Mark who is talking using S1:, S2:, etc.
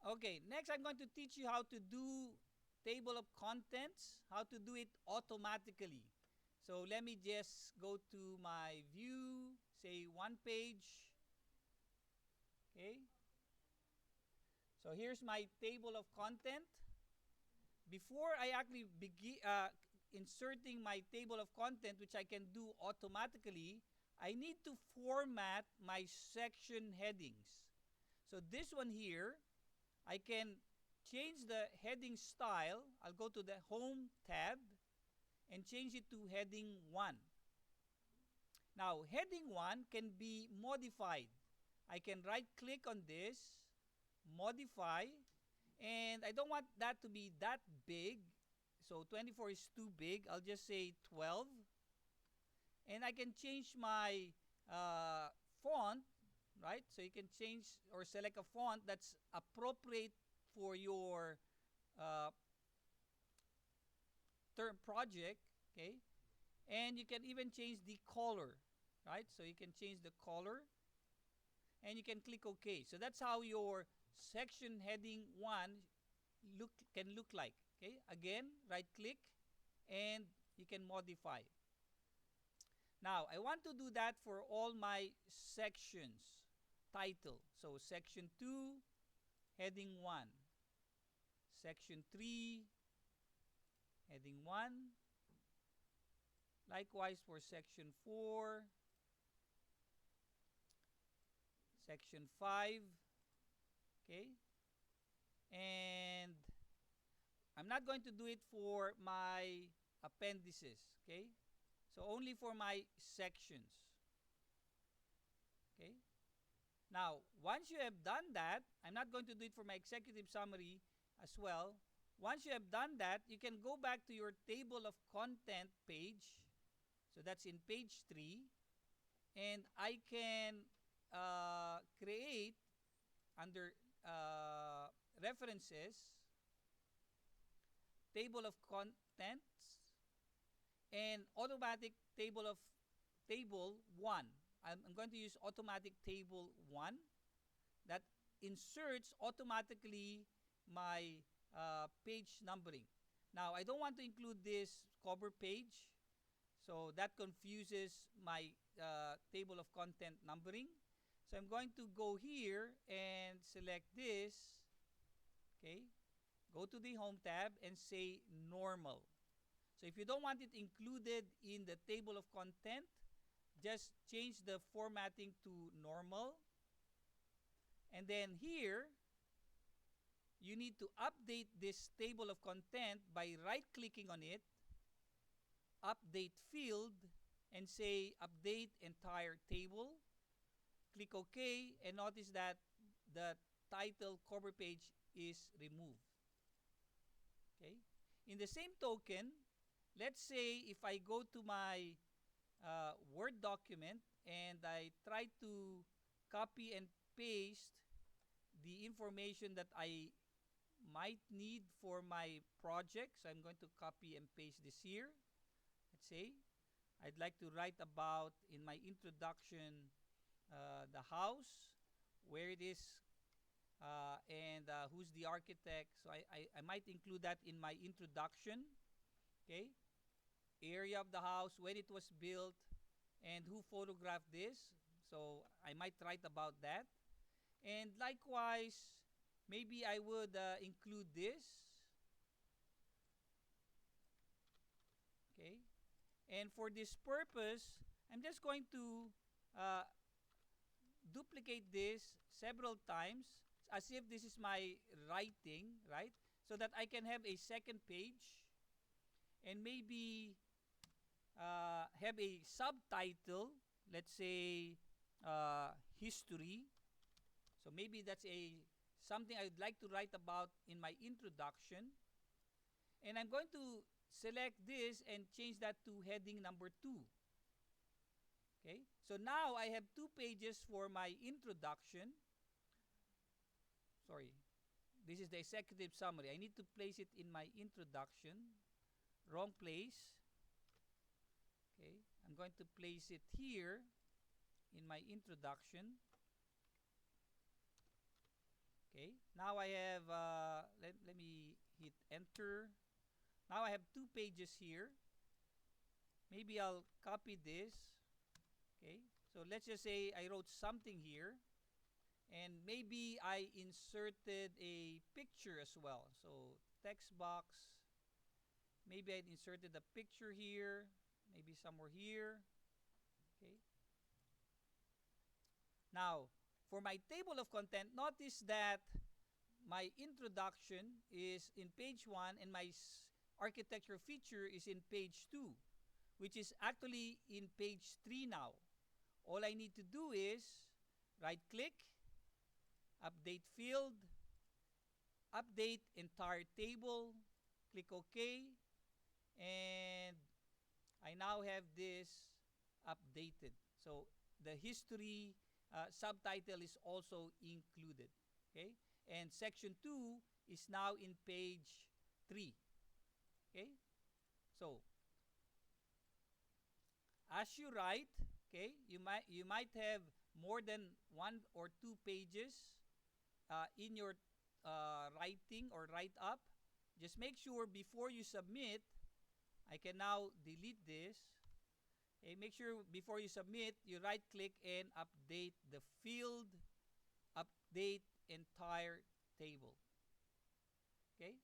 S1: Okay, next I'm going to teach you how to do table of contents, how to do it automatically. So let me just go to my view, say one page. Okay, so here's my table of content. Before I actually begin inserting my table of content, which I can do automatically, I need to format my section headings. So this one here, I can change the heading style. I'll go to the Home tab and change it to heading 1. Now, heading 1 can be modified. I can right click on this, modify, and I don't want that to be that big. So 24 is too big. I'll just say 12. And I can change my font, right? So you can change or select a font that's appropriate for your uh, term project, okay? And you can even change the color, right? So you can change the color and you can click OK. So that's how your section heading 1 can look like, okay? Again, right click and you can modify. Now, I want to do that for all my sections. Title. So section 2, heading 1. Section 3, heading 1. Likewise for section 4, section 5, okay? And I'm not going to do it for my appendices, okay? So only for my sections, okay? Now, once you have done that, I'm not going to do it for my executive summary as well. Once you have done that, you can go back to your table of content page. So that's in page 3. And I can create under references, table of contents, and automatic table 1. I'm going to use automatic table 1 that inserts automatically my page numbering. Now, I don't want to include this cover page, so that confuses my table of content numbering. So I'm going to go here and select this, okay? Go to the Home tab and say Normal. So if you don't want it included in the table of content, just change the formatting to Normal. And then here, you need to update this table of content by right-clicking on it, Update Field, and say Update Entire Table. Click OK, and notice that the title cover page is removed. Okay. In the same token, let's say if I go to my Word document and I try to copy and paste the information that I might need for my project. So I'm going to copy and paste this here. Let's say I'd like to write about in my introduction the house, where it is, and who's the architect. So I might include that in my introduction. Okay, area of the house, when it was built, and who photographed this. So I might write about that. And likewise, maybe I would include this. Okay, and for this purpose, I'm just going to uh, duplicate this several times as if this is my writing, right? So that I can have a second page and maybe have a subtitle, let's say history. So maybe that's a something I'd like to write about in my introduction. And I'm going to select this and change that to heading number 2. Okay, so now I have 2 pages for my introduction. Sorry, this is the executive summary. I need to place it in my introduction. Wrong place. Okay, I'm going to place it here in my introduction. Okay, Now I have, let me hit enter. Now I have two pages here. Maybe I'll copy this. Okay, so let's just say I wrote something here, and maybe I inserted a picture as well. So text box, maybe I inserted a picture here, maybe somewhere here. Okay, now for my table of content, notice that my introduction is in page 1 and my architecture feature is in page 2, which is actually in page 3 now. All I need to do is right click, update field, update entire table, click OK, and I now have this updated. So the history subtitle is also included. Okay, and section 2 is now in page 3. Okay, so as you write, okay, you might have more than one or two pages in your writing or write up. Just make sure before you submit, I can now delete this. Okay, make sure before you submit, you right click and update the field, update entire table. Okay,